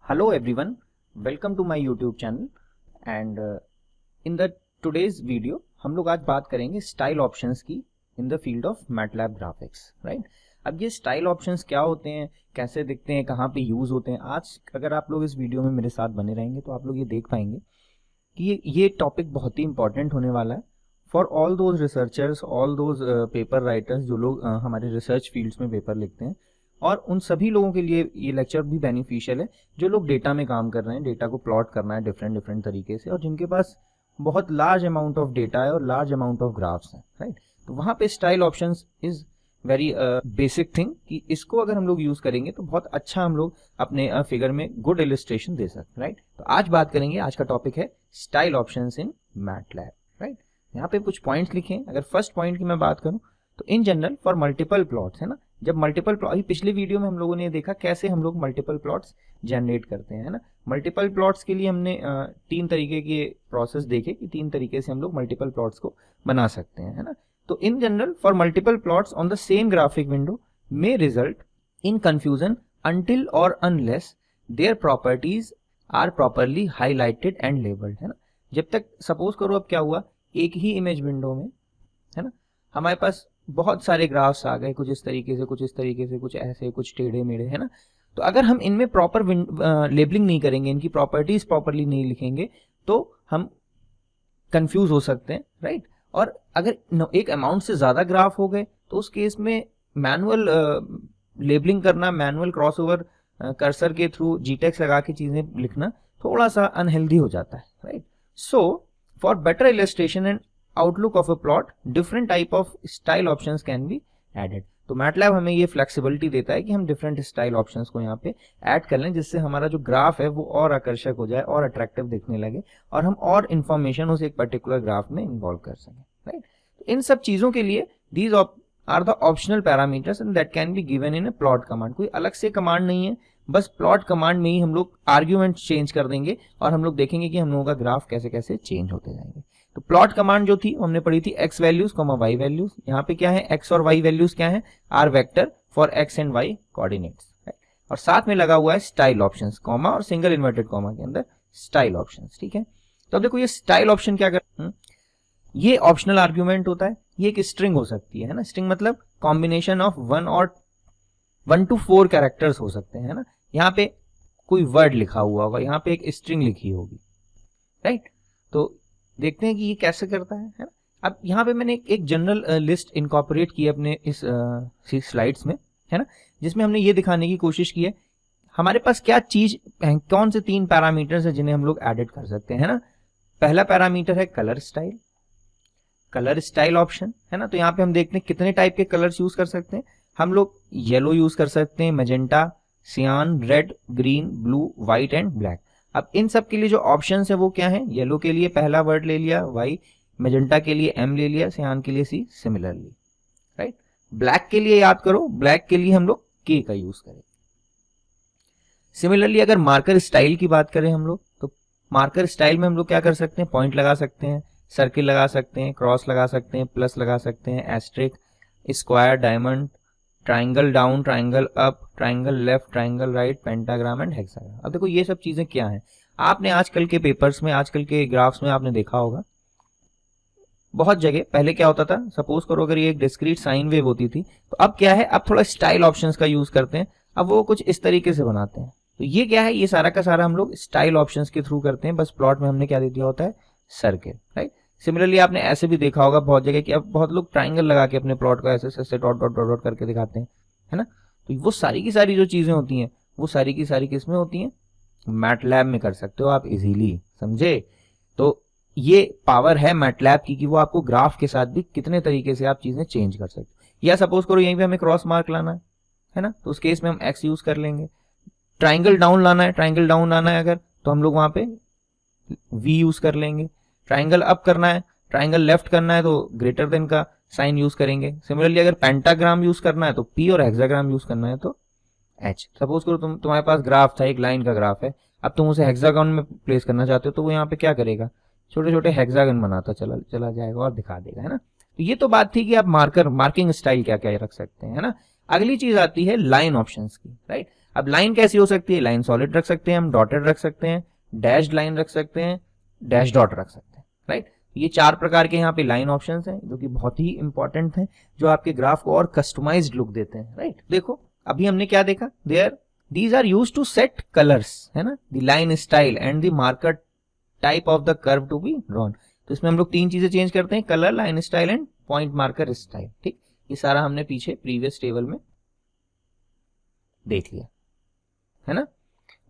Hello everyone, welcome to my YouTube channel and in the today's video हम लोग आज बात करेंगे स्टाइल ऑप्शंस की in the field of MATLAB graphics, right. अब ये स्टाइल ऑप्शंस क्या होते हैं, कैसे दिखते हैं, कहाँ पे यूज होते हैं, आज अगर आप लोग इस वीडियो में मेरे साथ बने रहेंगे तो आप लोग ये देख पाएंगे कि ये टॉपिक बहुत ही इंपॉर्टेंट होने वाला है for all those researchers, all those paper writers जो लोग हमारे रिसर्च फील्ड्स में पेपर लिखते हैं, और उन सभी लोगों के लिए ये लेक्चर भी बेनिफिशियल है जो लोग डेटा में काम कर रहे हैं, डेटा को प्लॉट करना है डिफरेंट तरीके से, और जिनके पास बहुत लार्ज अमाउंट ऑफ डेटा है और लार्ज अमाउंट ऑफ ग्राफ्स हैं, राइट। तो वहाँ पे style options is very basic thing कि इसको अगर हम लोग यूज करेंगे तो बहुत अच्छा हम लोग अपने फिगर में गुड इलस्ट्रेशन दे सकते हैं, राइट। तो आज बात करेंगे, आज का टॉपिक है स्टाइल ऑप्शंस इन मैटलैब, राइट। यहाँ पे कुछ पॉइंट्स लिखे हैं। अगर फर्स्ट पॉइंट की मैं बात करूँ तो in general for multiple plots, है ना, जब मल्टीपल प्लॉट, पिछले वीडियो में हम लोगों ने देखा कैसे हम लोग मल्टीपल प्लॉट्स जनरेट करते हैं, है ना। मल्टीपल प्लॉट्स के लिए हमने 3 तरीके के प्रोसेस देखे कि 3 तरीके से हम लोग मल्टीपल प्लॉट्स को बना सकते हैं, है ना। तो in general for multiple plots on the same graphic window may result in confusion until or unless their properties are properly highlighted and labeled, है ना। जब तक सपोज करो अब क्या हुआ, एक ही इमेज विंडो में, है ना, हमारे पास बहुत सारे ग्राफ्स आ गए, कुछ इस तरीके से, कुछ इस तरीके से, कुछ ऐसे, कुछ टेढ़े मेढ़े, है ना। तो अगर हम इनमें प्रॉपर लेबलिंग नहीं करेंगे, इनकी प्रॉपर्टीज प्रॉपरली नहीं लिखेंगे तो हम कंफ्यूज हो सकते हैं, राइट। और अगर एक अमाउंट से ज्यादा ग्राफ हो गए तो उस केस में मैनुअल लेबलिंग करना, मैनुअल क्रॉसओवर कर्सर के थ्रू जीटेक्स लगा के चीजें लिखना थोड़ा सा अनहेल्दी हो जाता है, right. So for better illustration and outlook of a plot different type of style options can be added. तो मैटलैब हमें ये फ्लेक्सिबिलिटी देता है कि हम डिफरेंट स्टाइल ऑप्शंस को यहाँ पे ऐड कर लें, जिससे हमारा जो ग्राफ है वो और आकर्षक हो जाए और अट्रैक्टिव दिखने लगे और हम और इंफॉर्मेशन उस एक पर्टिकुलर ग्राफ में इन्वॉल्व कर सकें, राइट। तो इन सब चीजों के लिए these are the optional parameters and that can be given in a plot command. कोई अलग से कमांड नहीं है, बस प्लॉट कमांड में ही हम लोग आर्ग्यूमेंट चेंज कर देंगे और हम लोग देखेंगे कि हम लोगों का ग्राफ कैसे कैसे चेंज होते जाएंगे। तो प्लॉट कमांड जो थी हमने पढ़ी थी x values comma y values. यहाँ पे क्या है, एक्स और वाई वैल्यूज क्या है, are vector for x and y coordinates, और साथ में लगा हुआ है स्टाइल ऑप्शंस, कॉमा और सिंगल इन्वर्टेड कॉमा के अंदर स्टाइल ऑप्शंस, ठीक है। तो अब देखो ये स्टाइल ऑप्शन क्या कर, ये ऑप्शनल आर्ग्यूमेंट होता है, ये एक स्ट्रिंग हो सकती है ना। स्ट्रिंग मतलब कॉम्बिनेशन ऑफ 1 to 4 कैरेक्टर्स हो सकते हैं, है ना। यहाँ पे कोई वर्ड लिखा हुआ होगा, यहाँ पे एक स्ट्रिंग लिखी होगी, राइट। तो देखते हैं कि ये कैसे करता है ना। अब यहाँ पे मैंने एक जनरल लिस्ट इनकॉर्पोरेट की अपने इस स्लाइड्स में, है ना, जिसमें हमने ये दिखाने की कोशिश की है हमारे पास क्या चीज, कौन से 3 पैरामीटर्स है जिन्हें हम लोग एडिट कर सकते हैं, है ना। पहला पैरामीटर है colour style, colour style option, है ना। तो यहाँ पे हम देखते हैं कितने टाइप के कलर्स यूज कर सकते हैं। हम लोग येलो यूज कर सकते हैं, मैजेंटा, सियान, red, green, blue, white and black. अब इन सब के लिए जो ऑप्शन है वो क्या है, येलो के लिए पहला वर्ड ले लिया वाई, मैजेंटा के लिए एम ले लिया, सियान के लिए सी, सिमिलरली, राइट। ब्लैक के लिए याद करो, ब्लैक के लिए हम लोग के का यूज करें। सिमिलरली अगर मार्कर स्टाइल की बात करें हम लोग, तो मार्कर स्टाइल में हम लोग क्या कर सकते हैं, पॉइंट लगा सकते हैं, सर्किल लगा सकते हैं, क्रॉस लगा सकते हैं, प्लस लगा सकते हैं, asterisk, square, diamond, triangle down, triangle up, triangle left, triangle right, pentagram and hexagram. अब देखो ये सब चीजें क्या हैं, आपने आजकल के पेपर्स में, आजकल के ग्राफ्स में आपने देखा होगा बहुत जगह। पहले क्या होता था, सपोज करो अगर ये एक डिस्क्रीट साइन वेव होती थी, तो अब क्या है, अब थोड़ा स्टाइल ऑप्शंस का यूज करते हैं, अब वो कुछ इस तरीके से बनाते हैं। तो ये क्या है, ये सारा का सारा हम लोग स्टाइल ऑप्शंस के थ्रू करते हैं। बस प्लॉट में हमने क्या दे दिया होता है, सर्किल, राइट। सिमिलरली आपने ऐसे भी देखा होगा बहुत जगह कि अब बहुत लोग ट्राइंगल लगा के अपने प्लॉट को ऐसे ऐसे डॉट डॉट डॉट डॉट करके दिखाते हैं, है ना। तो वो सारी की सारी जो चीजें होती हैं वो सारी की सारी किसमें होती हैं, मैटलैब में कर सकते हो आप इजीली, समझे। तो ये पावर है मैटलैब की कि वो आपको ग्राफ के साथ भी कितने तरीके से आप चीजें चेंज कर सकते हो। या सपोज करो यहीं पे हमें क्रॉस मार्क लाना है ना, तो उस केस में हम एक्स यूज कर लेंगे। ट्राइंगल डाउन लाना है, ट्राइंगल डाउन लाना है अगर, तो हम लोग वहां पे वी यूज कर लेंगे। ट्राइंगल अप करना है, ट्राइंगल लेफ्ट करना है तो ग्रेटर देन का साइन यूज करेंगे। सिमिलरली अगर पेंटाग्राम यूज करना है तो पी और हेक्साग्राम यूज करना है तो एच। सपोज करो तुम्हारे पास ग्राफ था, एक लाइन का ग्राफ है, अब तुम उसे हेक्सागन में प्लेस करना चाहते हो, तो वो यहाँ पे क्या करेगा, छोटे छोटे हेक्सागन बनाता चला जाएगा और दिखा देगा, है ना। तो ये तो बात थी कि आप मार्किंग स्टाइल क्या क्या रख सकते हैं, है ना। अगली चीज आती है लाइन ऑप्शंस की, राइट। अब लाइन कैसी हो सकती है, लाइन सॉलिड रख सकते हैं हम, डॉटेड रख सकते हैं, डैश्ड लाइन रख सकते हैं, डैश डॉट रख सकते हैं, राइट। ये 4 प्रकार के यहाँ पे लाइन ऑप्शंस हैं जो कि बहुत ही इंपॉर्टेंट हैं, जो आपके ग्राफ को और कस्टमाइज्ड लुक देते हैं, राइट। देखो अभी हमने क्या देखा, these are used to set colors, है ना, the line style and the marker type of the curve to be drawn। तो इसमें हम लोग 3 चीजें चेंज करते हैं, colour, line style and point marker style, ठीक। ये सारा हमने पीछे प्रीवियस टेबल में देख लिया, है ना।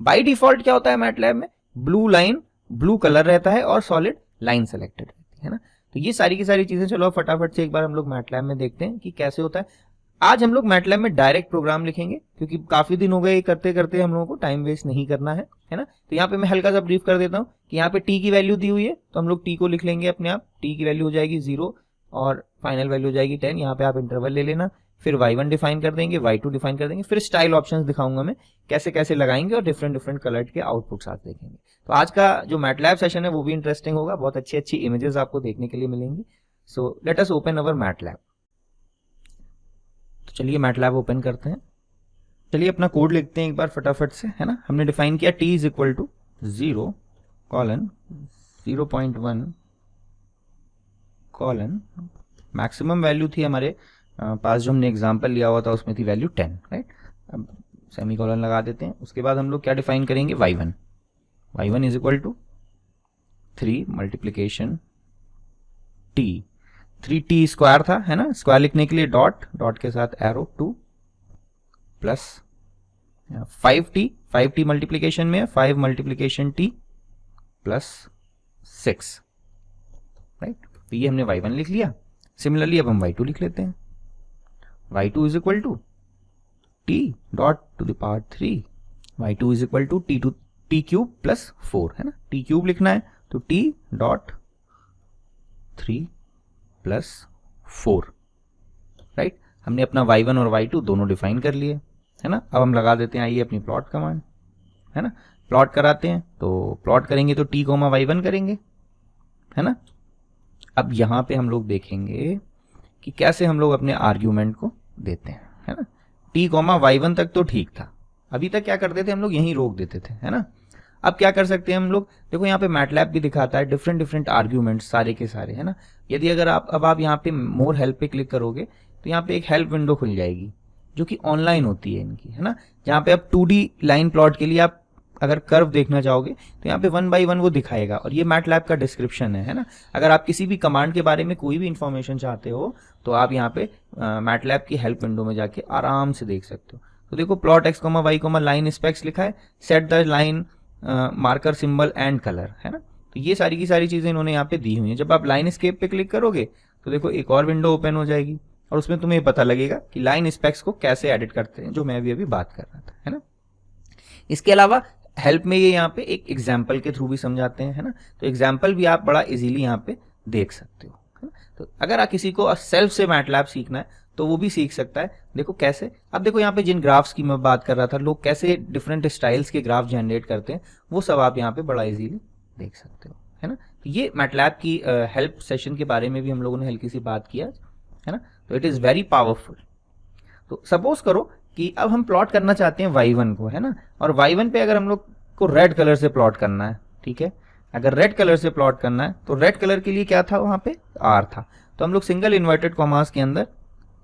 बाय डिफॉल्ट क्या होता है मैटलैब में, ब्लू लाइन, ब्लू कलर रहता है और सॉलिड लाइन सेलेक्टेड रहती है ना। तो ये सारी की सारी चीजें चलो फटाफट से एक बार हम लोग मैटलैब में देखते हैं कि कैसे होता है। आज हम लोग मैटलैब में डायरेक्ट प्रोग्राम लिखेंगे क्योंकि काफी दिन हो गए करते करते, हम लोगों को टाइम वेस्ट नहीं करना है ना। तो यहाँ पे मैं हल्का सा ब्रीफ कर देता हूँ कि यहाँ पे टी की वैल्यू दी हुई है तो हम लोग टी को लिख लेंगे अपने आप। टी की वैल्यू हो जाएगी 0 और फाइनल वैल्यू हो जाएगी 10। यहाँ पे आप इंटरवल ले लेना, फिर y1 डिफाइन कर देंगे, y2 डिफाइन कर देंगे, फिर स्टाइल ऑप्शंस दिखाऊंगा मैं कैसे कैसे लगाएंगे और डिफरेंट डिफरेंट कलर के आउटपुट्स आप देखेंगे। तो आज का जो मैटलैब सेशन है वो भी इंटरेस्टिंग होगा, बहुत अच्छी अच्छी इमेजेस आपको देखने के लिए मिलेंगी। सो लेट अस ओपन अवर मैटलैब। तो चलिए मैटलैब ओपन करते हैं। चलिए अपना कोड लिखते हैं एक बार फटाफट से, है ना। हमने डिफाइन किया t is equal to 0 colon 0.1 colon maximum value थी हमारे पास जो हमने एग्जांपल लिया हुआ था उसमें थी वैल्यू 10, राइट। अब सेमी कॉलन लगा देते हैं। उसके बाद हम लोग क्या डिफाइन करेंगे, y1 is equal to 3 multiplication t, 3t square था, है ना। स्क्वायर लिखने के लिए डॉट के साथ एरो 2 प्लस 5t मल्टीप्लीकेशन में 5 मल्टीप्लीकेशन t प्लस 6, राइट। तो ये हमने y1 लिख लिया। सिमिलरली अब हम y2 लिख लेते हैं। y2 is equal to t dot to the power 3, y2 is equal to t cube plus 4, है ना। t क्यूब लिखना है तो t डॉट 3 प्लस 4, राइट। हमने अपना y1 और y2 दोनों डिफाइन कर लिए, है ना। अब हम लगा देते हैं आइए अपनी प्लॉट कमांड, है ना। प्लॉट कराते हैं तो प्लॉट करेंगे तो t कोमा y1 करेंगे, है ना। अब यहां पे हम लोग देखेंगे कि कैसे हम लोग अपने आर्ग्यूमेंट को देते हैं, है ना। t कोमा y1 तक तो ठीक था, अभी तक क्या करते थे हम लोग यहीं रोक देते थे, है ना। अब क्या कर सकते हैं हम लोग, देखो यहाँ पे मैटलैब भी दिखाता है डिफरेंट डिफरेंट आर्ग्यूमेंट्स सारे के सारे, है ना। यदि अगर आप यहाँ पे मोर हेल्प पे क्लिक करोगे तो यहाँ पे एक हेल्प विंडो खुल जाएगी जो कि ऑनलाइन होती है इनकी, है ना। जहाँ पे आप 2D लाइन प्लॉट के लिए आप अगर कर्व देखना चाहोगे तो यहाँ पे 1 by 1 वो दिखाएगा और ये मैटलैब का डिस्क्रिप्शन है ना। अगर आप किसी भी कमांड के बारे में कोई भी इंफॉर्मेशन चाहते हो तो आप यहाँ पे मैटलैब की हेल्प विंडो में जाके आराम से देख सकते हो। तो देखो plot x, y, line specs लिखा है, set the line marker symbol and colour, है ना। तो ये सारी की सारी चीजें इन्होंने यहाँ पे दी हुई हैं। जब आप लाइन स्केप पे क्लिक करोगे तो देखो एक और विंडो ओपन हो जाएगी और उसमें तुम्हें पता लगेगा कि लाइन स्पेक्स को कैसे एडिट करते हैं, जो मैं भी अभी बात कर रहा था, है ना। इसके अलावा हेल्प में ये यहाँ पे एक एग्जाम्पल के थ्रू भी समझाते हैं, है ना। तो एग्जाम्पल भी आप बड़ा इजीली यहाँ पे देख सकते हो, है ना। तो अगर आप किसी को सेल्फ से मैटलैब सीखना है तो वो भी सीख सकता है। देखो कैसे, अब देखो यहाँ पे जिन ग्राफ्स की मैं बात कर रहा था, लोग कैसे डिफरेंट स्टाइल्स के ग्राफ जनरेट करते हैं, वो सब आप यहाँ पे बड़ा इजीली देख सकते हो, है ना। तो ये मैटलैब की हेल्प सेशन के बारे में भी हम लोगों ने हल्की सी बात किया, है ना। तो इट इज वेरी पावरफुल। तो सपोज करो कि अब हम प्लॉट करना चाहते हैं y1 को, है ना। और y1 पे अगर हम लोग को रेड कलर से प्लॉट करना है, ठीक है। अगर रेड कलर से प्लॉट करना है तो रेड कलर के लिए क्या था, वहां पे r था, तो हम लोग सिंगल इन्वर्टेड कॉमास के अंदर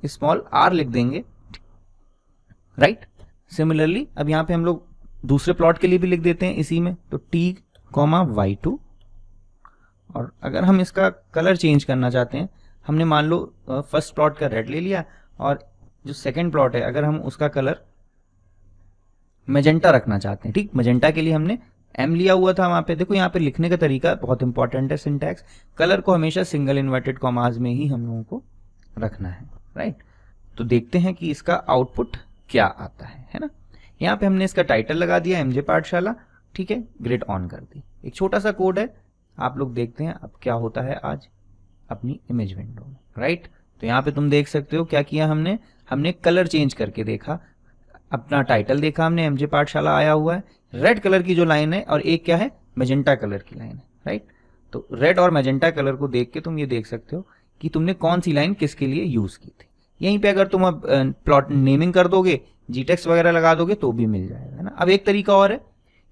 स्मॉल r लिख देंगे, राइट। सिमिलरली अब यहाँ पे हम लोग दूसरे प्लॉट के लिए भी लिख देते हैं इसी में, तो t कॉमा y2। और अगर हम इसका कलर चेंज करना चाहते हैं, हमने मान लो फर्स्ट प्लॉट का रेड ले लिया और जो सेकंड प्लॉट है अगर हम उसका कलर मैजेंटा रखना चाहते हैं, ठीक। मैजेंटा के लिए हमने m लिया हुआ था वहां पे। देखो यहाँ पे लिखने का तरीका बहुत इंपॉर्टेंट है, सिंटैक्स। कलर को हमेशा सिंगल इन्वर्टेड कॉमास में ही हम लोगों को रखना है, राइट। तो देखते हैं कि इसका आउटपुट क्या आता है ना। यहाँ पे हमने इसका टाइटल लगा दिया MJ पाठशाला, ठीक है। ग्रिड ऑन कर दी, एक छोटा सा कोड है, आप लोग देखते हैं अब क्या होता है आज अपनी इमेज विंडो में, राइट। तो यहाँ पे तुम देख सकते हो क्या किया हमने कलर चेंज करके देखा, अपना टाइटल देखा हमने, MJ पाठशाला आया हुआ है, रेड कलर की जो लाइन है और एक क्या है, मैजेंटा कलर की लाइन है, राइट। तो रेड और मैजेंटा कलर को देख के तुम ये देख सकते हो कि तुमने कौन सी लाइन किसके लिए यूज की थी। यहीं पे अगर तुम अब प्लॉट नेमिंग कर दोगे जीटेक्स वगैरह लगा दोगे तो भी मिल जाएगा, है ना। अब एक तरीका और है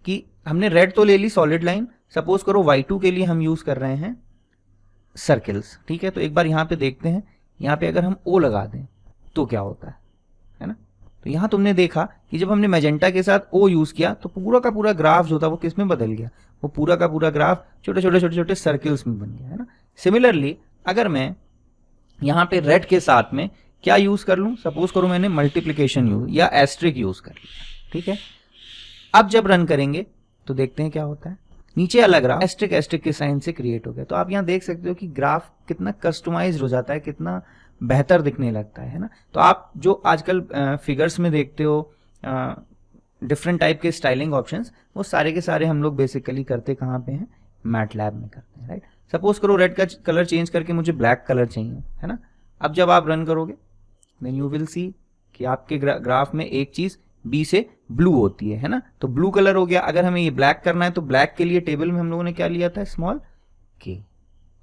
कि हमने रेड तो ले ली सॉलिड लाइन, सपोज करो y2 के लिए हम यूज कर रहे हैं सर्किल्स, ठीक है। तो एक बार यहाँ पे देखते हैं, यहाँ पे अगर हम O लगा दें तो क्या होता है ना। तो यहाँ तुमने देखा कि जब हमने मैजेंटा के साथ O यूज किया तो पूरा का पूरा ग्राफ जो था वो किस में बदल गया, वो पूरा का पूरा ग्राफ छोटे छोटे छोटे छोटे सर्किल्स में बन गया, है ना। सिमिलरली अगर मैं यहाँ पे रेड के साथ में क्या यूज कर लूँ, सपोज करो मैंने मल्टीप्लीकेशन यूज या एस्ट्रिक यूज कर लिया, ठीक है। अब जब रन करेंगे तो देखते हैं क्या होता है, नीचे अलग ग्राफ एस्ट्रिक एस्ट्रिक के साइन से क्रिएट हो गया। तो आप यहाँ देख सकते हो कि ग्राफ कितना कस्टमाइज हो जाता है, कितना बेहतर दिखने लगता है ना। तो आप जो आजकल फिगर्स में देखते हो डिफरेंट टाइप के स्टाइलिंग ऑप्शंस, वो सारे के सारे हम लोग बेसिकली करते कहाँ पे हैं, मैटलैब में करते हैं, राइट। सपोज करो रेड का कलर चेंज करके मुझे ब्लैक कलर चाहिए, है ना। अब जब आप रन करोगे देन यू विल सी कि आपके ग्राफ में एक चीज बी से ब्लू होती है ना। तो ब्लू कलर हो गया। अगर हमें ये ब्लैक करना है तो ब्लैक के लिए टेबल में हम लोगों ने क्या लिया था, स्मॉल के,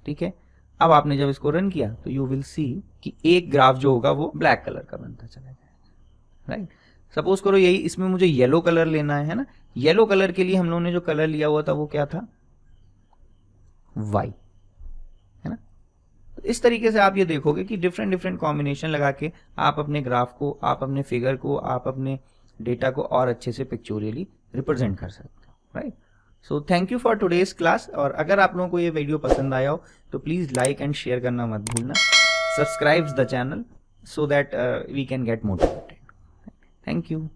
ठीक है। अब आपने जब इसको रन किया तो यू विल सी कि एक ग्राफ जो होगा वो ब्लैक कलर का बनता चला जाएगा, राइट। सपोज करो यही इसमें मुझे येलो कलर लेना है ना। येलो कलर के लिए हम लोगों ने जो कलर लिया हुआ था वो क्या था, वाई, है ना। तो इस तरीके से आप ये देखोगे कि डिफरेंट डिफरेंट कॉम्बिनेशन लगा के आप अपने ग्राफ को, आप अपने फिगर को, आप अपने डेटा को और अच्छे से पिक्चोरियली रिप्रेजेंट कर सकते हो, right. So thank you for today's class. और अगर आप लोगों को ये वीडियो पसंद आया हो तो प्लीज लाइक एंड शेयर करना मत भूलना, subscribe the channel so that we can get motivated. Thank you.